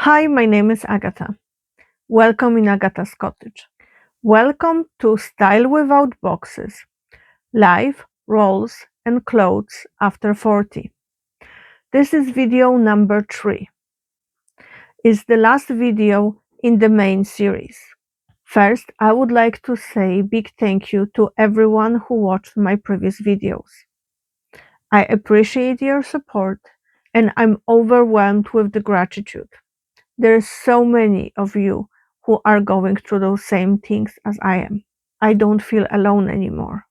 Hi, my name is Agata. Welcome in Agata's Cottage. Welcome to Style Without Boxes, Life, Roles and Clothes After 40. This is video number 3. It's the last video in the main series. First, I would like to say big thank you to everyone who watched my previous videos. I appreciate your support and I'm overwhelmed with the gratitude. There are so many of you who are going through those same things as I am. I don't feel alone anymore.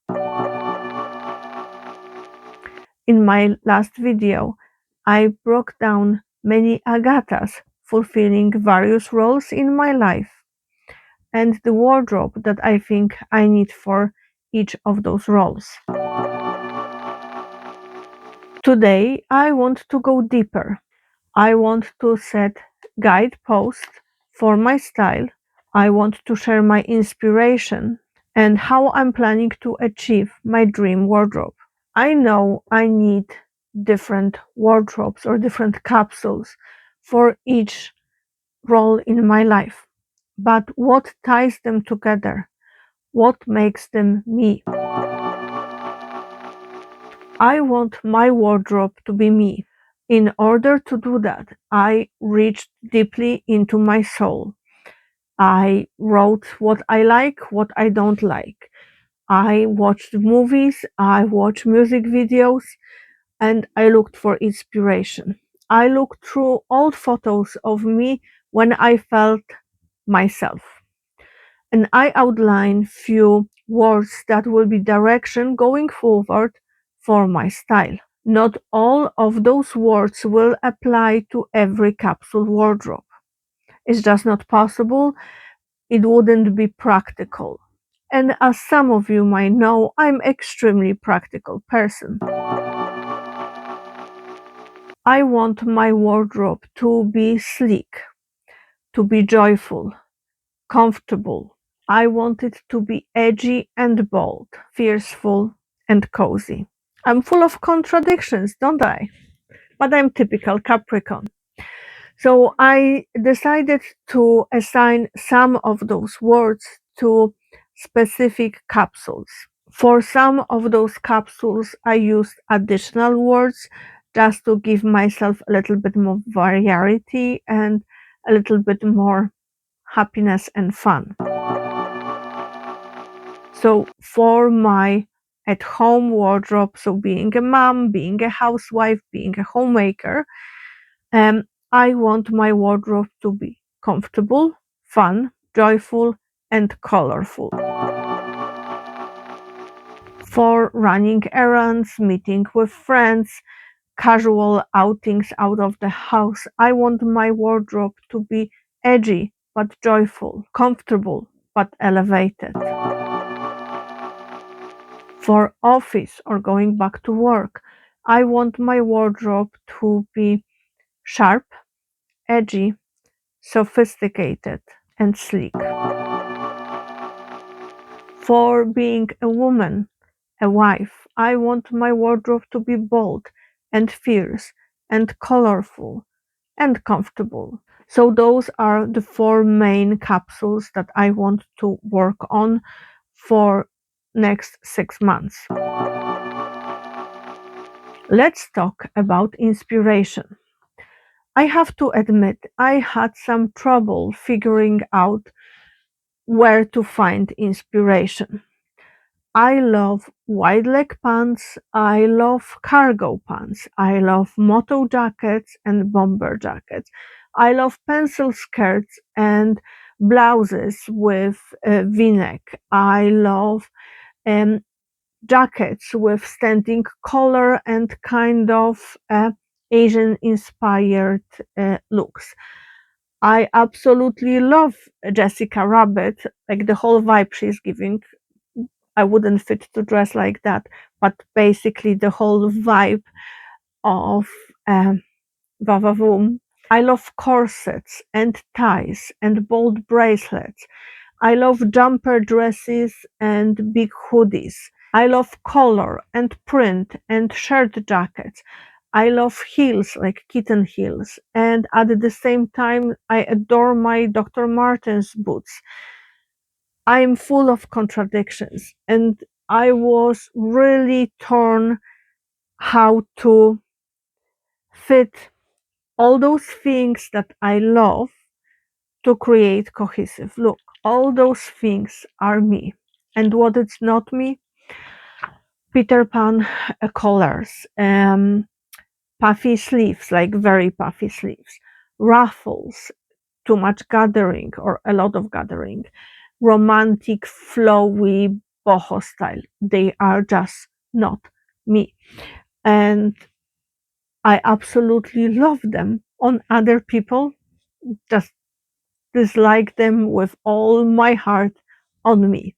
In my last video, I broke down many Agatas fulfilling various roles in my life and the wardrobe that I think I need for each of those roles. Today, I want to go deeper. I want to set guideposts for my style. I want to share my inspiration and how I'm planning to achieve my dream wardrobe. I know I need different wardrobes or different capsules for each role in my life. But what ties them together? What makes them me? I want my wardrobe to be me. In order to do that, I reached deeply into my soul. I wrote what I like, what I don't like. I watched movies, I watched music videos, and I looked for inspiration. I looked through old photos of me when I felt myself. And I outlined few words that will be direction going forward for my style. Not all of those words will apply to every capsule wardrobe. It's just not possible. It wouldn't be practical. And as some of you might know, I'm extremely practical person. I want my wardrobe to be sleek, to be joyful, comfortable. I want it to be edgy and bold, fearful and cozy. I'm full of contradictions, don't I? But I'm typical Capricorn. So I decided to assign some of those words to specific capsules. For some of those capsules, I used additional words just to give myself a little bit more variety and a little bit more happiness and fun. So for my at-home wardrobe, so being a mom, being a housewife, being a homemaker, I want my wardrobe to be comfortable, fun, joyful, and colorful. For running errands, meeting with friends, casual outings out of the house, I want my wardrobe to be edgy but joyful, comfortable but elevated. For office or going back to work, I want my wardrobe to be sharp, edgy, sophisticated, and sleek. For being a woman, a wife, I want my wardrobe to be bold and fierce and colorful and comfortable. So those are the 4 main capsules that I want to work on for next 6 months. Let's talk about inspiration. I have to admit, I had some trouble figuring out where to find inspiration. I love wide leg pants, I love cargo pants, I love moto jackets and bomber jackets. I love pencil skirts and blouses with a v-neck. I love jackets with standing collar and kind of Asian inspired looks. I absolutely love Jessica Rabbit, like the whole vibe she's giving. I wouldn't fit to dress like that, but basically the whole vibe of Vavavoom. I love corsets and ties and bold bracelets. I love jumper dresses and big hoodies. I love color and print and shirt jackets. I love heels, like kitten heels, and at the same time, I adore my Dr. Martens boots. I'm full of contradictions, and I was really torn how to fit all those things that I love to create cohesive look. All those things are me. And what is not me? Peter Pan collars, puffy sleeves, like very puffy sleeves, ruffles, too much gathering or a lot of gathering, romantic, flowy boho style. They are just not me. And I absolutely love them on other people, just dislike them with all my heart on me.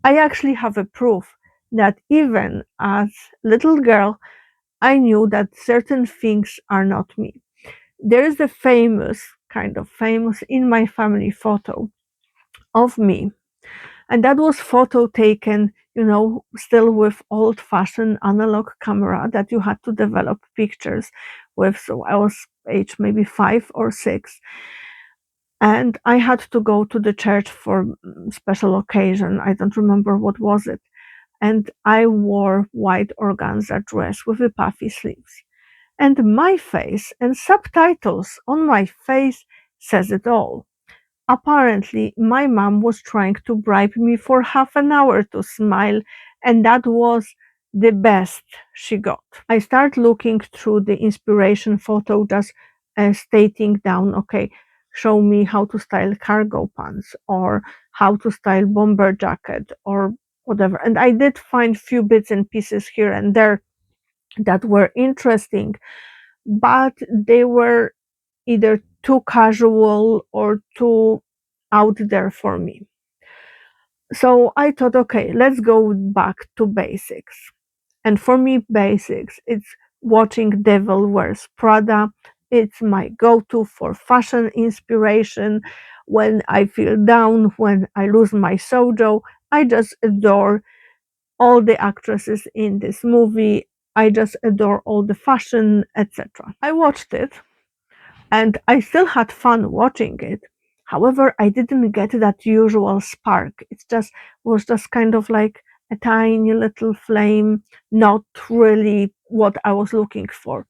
I actually have a proof that even as little girl, I knew that certain things are not me. There is a famous, kind of famous in my family photo of me, and that was photo taken, still with old-fashioned analog camera that you had to develop pictures with. So I was age maybe 5 or 6, and I had to go to the church for special occasion. I don't remember what was it, and I wore white organza dress with the puffy sleeves. And my face and subtitles on my face says it all. Apparently, my mom was trying to bribe me for half an hour to smile, and that was the best she got. I start looking through the inspiration photo, just stating down, okay, show me how to style cargo pants or how to style bomber jacket or whatever. And I did find few bits and pieces here and there that were interesting, but they were either too casual or too out there for me. So I thought, okay, let's go back to basics. And for me, basics, it's watching Devil Wears Prada. It's my go to for fashion inspiration. When I feel down, when I lose my sojo, I just adore all the actresses in this movie. I just adore all the fashion, etc. I watched it and I still had fun watching it. However, I didn't get that usual spark. It just was just kind of like a tiny little flame, not really what I was looking for.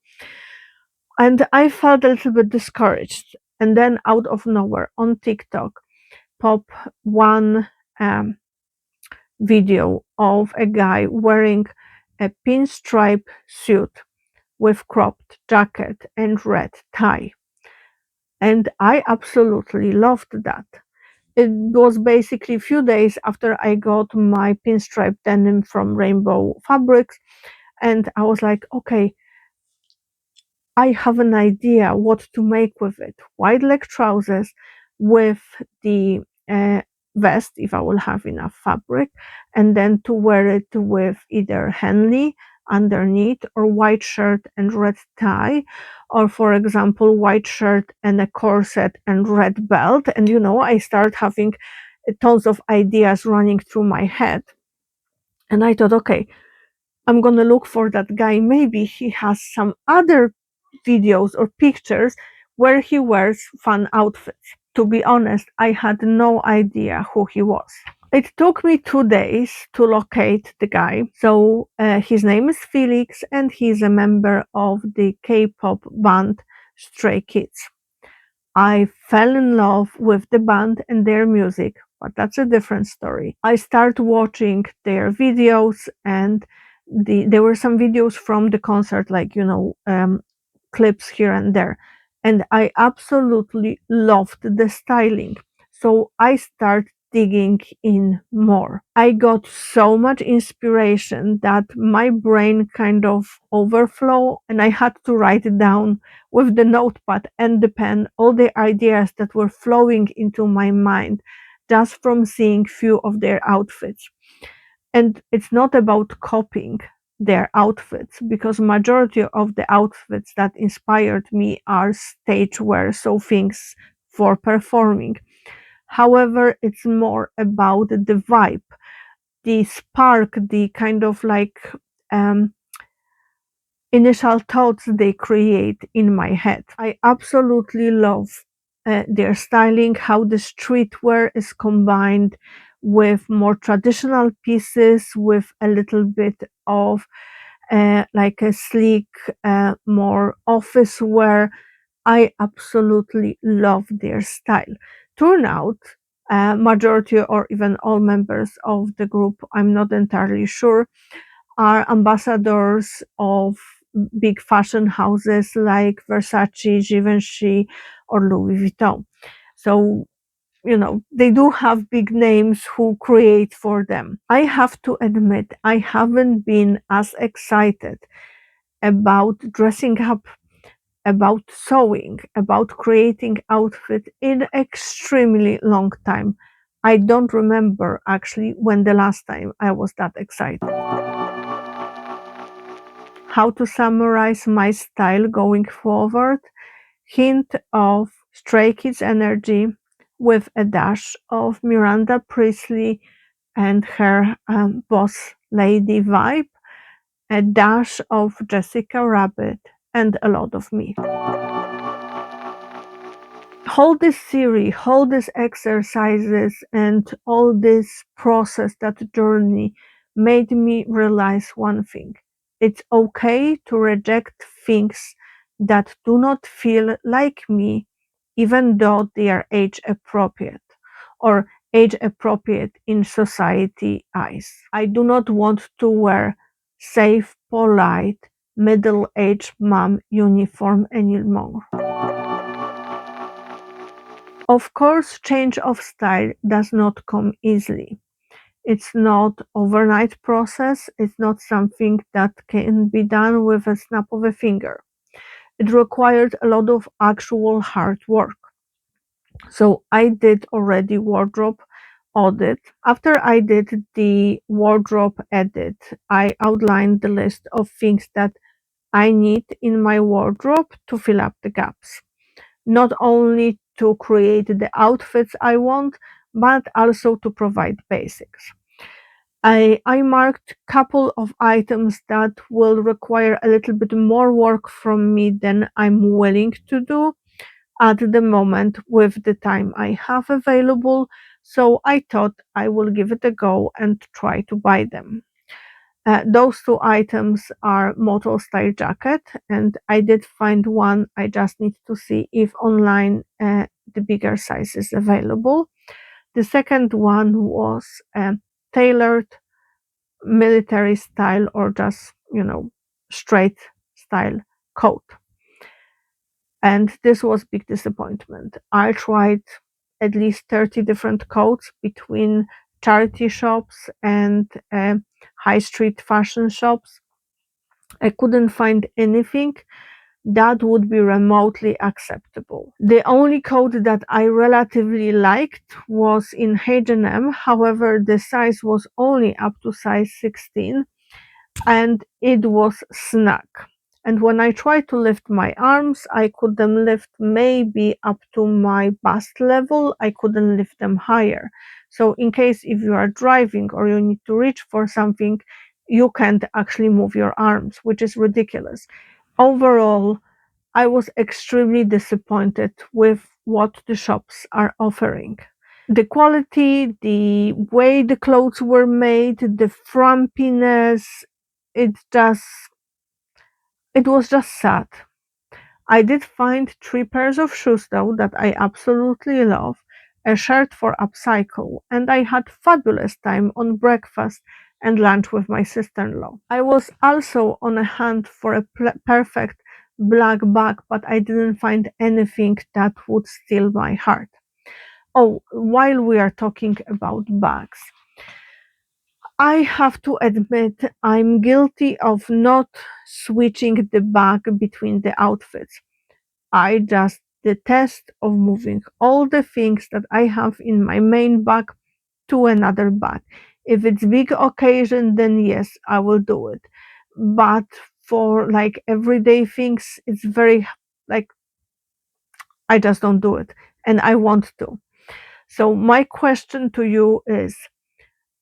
And I felt a little bit discouraged. And then out of nowhere on TikTok pop one video of a guy wearing a pinstripe suit with cropped jacket and red tie. And I absolutely loved that. It was basically a few days after I got my pinstripe denim from Rainbow Fabrics, and I was like, okay, I have an idea what to make with it. Wide leg trousers with the vest, if I will have enough fabric, and then to wear it with either Henley underneath or white shirt and red tie, or for example, white shirt and a corset and red belt. And I start having tons of ideas running through my head. And I thought, okay, I'm gonna look for that guy. Maybe he has some other videos or pictures where he wears fun outfits. To be honest, I had no idea who he was. It took me 2 days to locate the guy. So his name is Felix, and he's a member of the K-pop band Stray Kids. I fell in love with the band and their music, but that's a different story. I started watching their videos, and there were some videos from the concert, like clips here and there, and I absolutely loved the styling. So I started digging in more. I got so much inspiration that my brain kind of overflow, and I had to write it down with the notepad and the pen, all the ideas that were flowing into my mind just from seeing few of their outfits. And it's not about copying their outfits, because majority of the outfits that inspired me are stage wear, so things for performing. However, it's more about the vibe, the spark, the kind of like um, initial thoughts they create in my head. I absolutely love their styling, how the streetwear is combined with more traditional pieces, with a little bit of like a sleek, more office wear. I absolutely love their style. Turnout, majority or even all members of the group, I'm not entirely sure, are ambassadors of big fashion houses like Versace, Givenchy, or Louis Vuitton. So, they do have big names who create for them. I have to admit, I haven't been as excited about dressing up, about sewing, about creating outfit in extremely long time. I don't remember actually when the last time I was that excited. How to summarize my style going forward? Hint of Stray Kids energy with a dash of Miranda Priestly and her boss lady vibe, a dash of Jessica Rabbit, and a lot of me. Hold this theory, hold these exercises, and all this process, that journey made me realize one thing. It's okay to reject things that do not feel like me, even though they are age appropriate or age appropriate in society eyes. I do not want to wear safe, polite, middle-aged mom uniform anymore. Of course, change of style does not come easily. It's not overnight process. It's not something that can be done with a snap of a finger. It required a lot of actual hard work. So I did already wardrobe audit. After I did the wardrobe edit, I outlined the list of things that I need in my wardrobe to fill up the gaps, not only to create the outfits I want, but also to provide basics. I marked a couple of items that will require a little bit more work from me than I'm willing to do at the moment with the time I have available, so I thought I will give it a go and try to buy them. Those two items are moto style jacket, and I did find one. I just need to see if online the bigger size is available. The second one was tailored military style, or just straight style coat, and this was big disappointment. I tried at least 30 different coats between charity shops and high street fashion shops. I couldn't find anything that would be remotely acceptable. The only coat that I relatively liked was in H&M. However, the size was only up to size 16 and it was snug. And when I tried to lift my arms, I could them lift maybe up to my bust level. I couldn't lift them higher. So in case if you are driving or you need to reach for something, you can't actually move your arms, which is ridiculous. Overall, I was extremely disappointed with what the shops are offering. The quality, the way the clothes were made, the frumpiness, it just it was just sad. I did find 3 pairs of shoes though that I absolutely love, a shirt for upcycle, and I had fabulous time on breakfast and lunch with my sister-in-law. I was also on a hunt for a perfect black bag, but I didn't find anything that would steal my heart. Oh, while we are talking about bags, I have to admit I'm guilty of not switching the bag between the outfits. I just detest of moving all the things that I have in my main bag to another bag. If it's big occasion, then yes, I will do it. But for like everyday things, it's very like I just don't do it, and I want to. So my question to you is,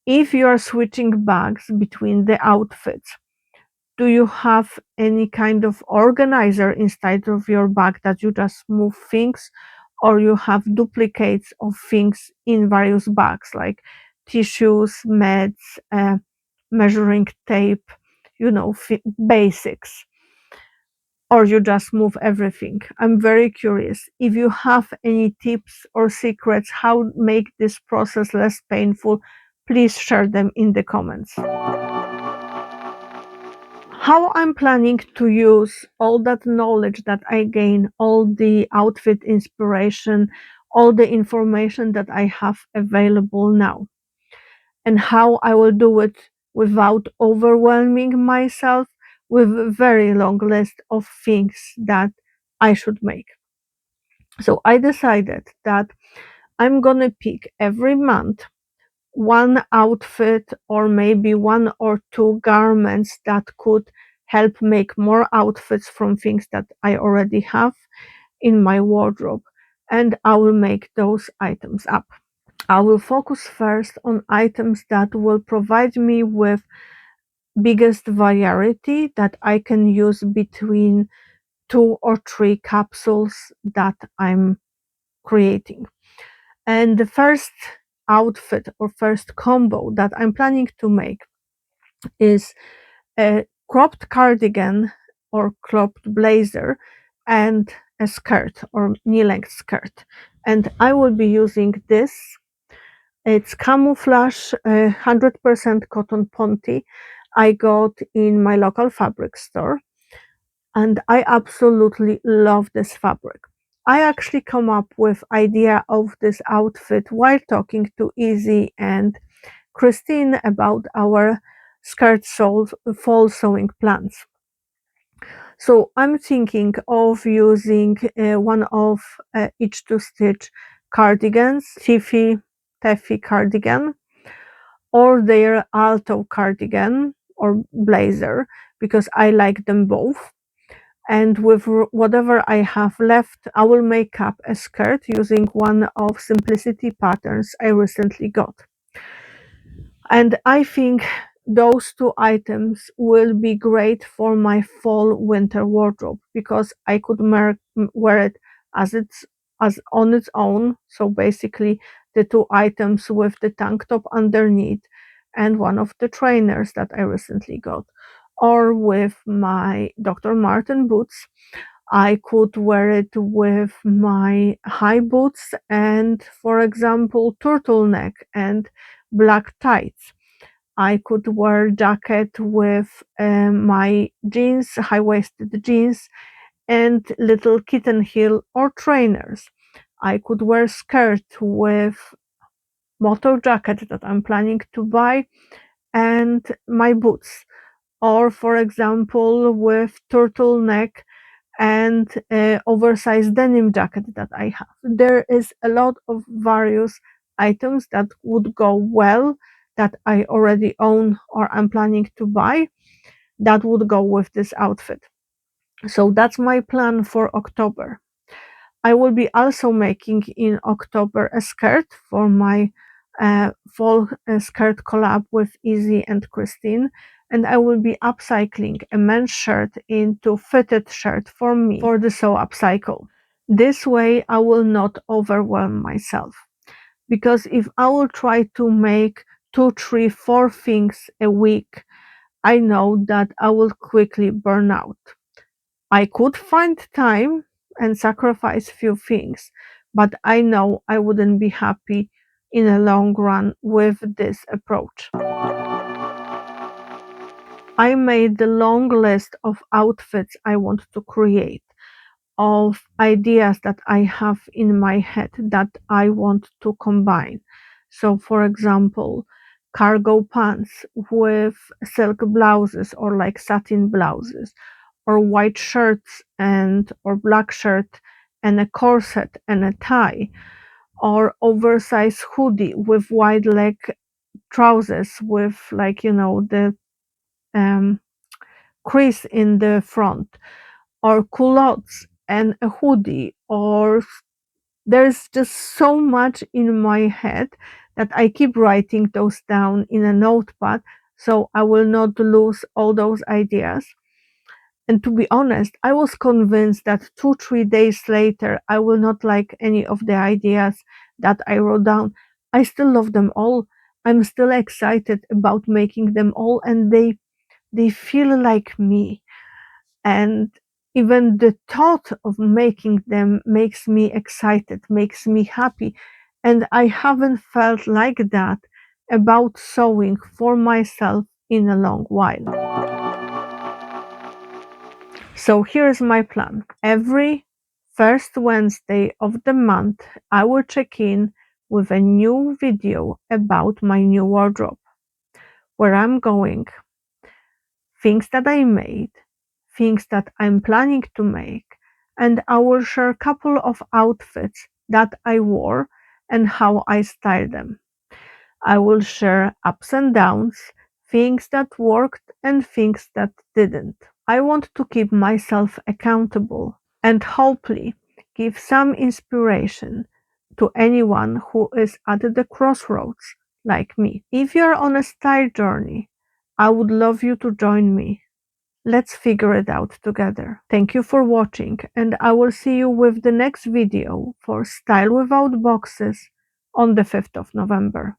if you are switching bags between the outfits, Do you have any kind of organizer inside of your bag that you just move things, or you have duplicates of things in various bags like tissues, meds, measuring tape, basics, or you just move everything? I'm very curious. If you have any tips or secrets how make this process less painful, please share them in the comments. How I'm planning to use all that knowledge that I gain, all the outfit inspiration, all the information that I have available now, and how I will do it without overwhelming myself with a very long list of things that I should make. So I decided that I'm gonna pick every month one outfit or maybe one or two garments that could help make more outfits from things that I already have in my wardrobe, and I will make those items up. I will focus first on items that will provide me with biggest variety that I can use between 2 or 3 capsules that I'm creating. And the first outfit or first combo that I'm planning to make is a cropped cardigan or cropped blazer and a skirt or knee-length skirt. And I will be using this. It's camouflage, 100% cotton ponte I got in my local fabric store, and I absolutely love this fabric. I actually come up with idea of this outfit while talking to Izzy and Christine about our fall sewing plans. So I'm thinking of using one of each to stitch cardigans, Tiffy cardigan, or their alto cardigan or blazer, because I like them both. And with whatever I have left, I will make up a skirt using one of Simplicity patterns I recently got. And I think those 2 items will be great for my fall winter wardrobe, because I could wear it as on its own. So basically the 2 items with the tank top underneath and one of the trainers that I recently got, or with my Dr. Martin boots. I could wear it with my high boots and, for example, turtleneck and black tights. I could wear jacket with my jeans, high-waisted jeans, and little kitten heel or trainers. I could wear skirt with moto jacket that I'm planning to buy and my boots, or for example with turtleneck and oversized denim jacket that I have. There is a lot of various items that would go well that I already own or I'm planning to buy that would go with this outfit. So that's my plan for October. I will be also making in October a skirt for my fall skirt collab with Izzy and Christine, and I will be upcycling a men's shirt into fitted shirt for me for the sew upcycle. This way I will not overwhelm myself, because if I will try to make 2, 3, 4 things a week, I know that I will quickly burn out. I could find time and sacrifice few things, but I know I wouldn't be happy in the long run with this approach. I made the long list of outfits I want to create, of ideas that I have in my head that I want to combine. So, for example, cargo pants with silk blouses or like satin blouses, or white shirts and or black shirt and a corset and a tie, or oversized hoodie with wide leg trousers with, like, the um, crease in the front, or culottes and a hoodie, or there's just so much in my head that I keep writing those down in a notepad so I will not lose all those ideas. And to be honest, I was convinced that 2, 3 days later, I will not like any of the ideas that I wrote down. I still love them all. I'm still excited about making them all, and they feel like me. And even the thought of making them makes me excited, makes me happy. And I haven't felt like that about sewing for myself in a long while. So here's my plan. Every first Wednesday of the month, I will check in with a new video about my new wardrobe, where I'm going, things that I made, things that I'm planning to make, and I will share a couple of outfits that I wore and how I styled them. I will share ups and downs, things that worked and things that didn't. I want to keep myself accountable and hopefully give some inspiration to anyone who is at the crossroads like me. If you're on a style journey, I would love you to join me. Let's figure it out together. Thank you for watching, and I will see you with the next video for Style Without Boxes on the 5th of November.